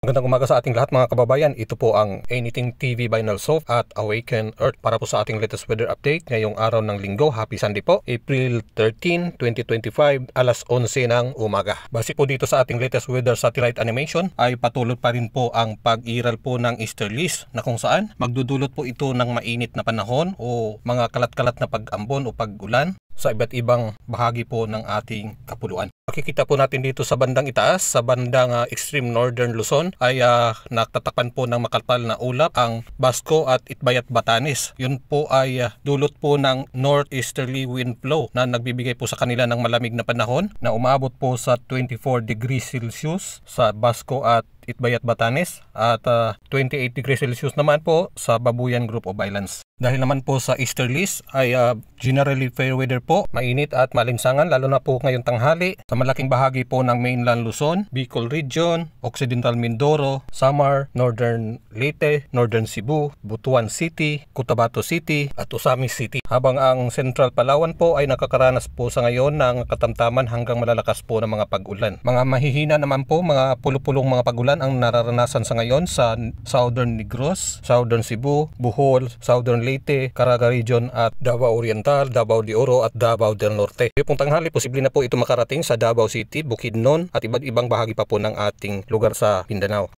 Magandang umaga sa ating lahat mga kababayan. Ito po ang Anything TV by Nalsoft at Awaken Earth para po sa ating latest weather update ngayong araw ng linggo. Happy Sunday po, April 13, 2025, alas 11 ng umaga. Base po dito sa ating latest weather satellite animation ay patuloy pa rin po ang pag-iral po ng easterlies na kung saan magdudulot po ito ng mainit na panahon o mga kalat-kalat na pag-ambon o pag-ulan sa iba't ibang bahagi po ng ating kapuluan. Makikita po natin dito sa bandang itaas, sa bandang extreme northern Luzon ay natatakpan po ng makapal na ulap ang Basco at Itbayat Batanes. Yun po ay dulot po ng northeasterly wind flow na nagbibigay po sa kanila ng malamig na panahon na umabot po sa 24 degrees Celsius sa Basco at Itbayat Batanes at 28 degrees Celsius naman po sa Babuyan Group of Islands. Dahil naman po sa easterlies ay generally fair weather po, mainit at malinsangan lalo na po ngayong tanghali sa malaking bahagi po ng mainland Luzon, Bicol Region, Occidental Mindoro, Samar, Northern Leyte, Northern Cebu, Butuan City, Cotabato City at Osamis City. Habang ang Central Palawan po ay nakakaranas po sa ngayon ng katamtaman hanggang malalakas po ng mga pag-ulan. Mga mahihina naman po, mga pulupulong mga pag-ulan ang nararanasan sa ngayon sa Southern Negros, Southern Cebu, Bohol, Southern Leyte, Caraga Region at Davao Oriental, Davao de Oro at Davao del Norte. Ngayong tanghali, posible na po ito makarating sa Davao City, Bukidnon at iba't ibang bahagi pa po ng ating lugar sa Mindanao.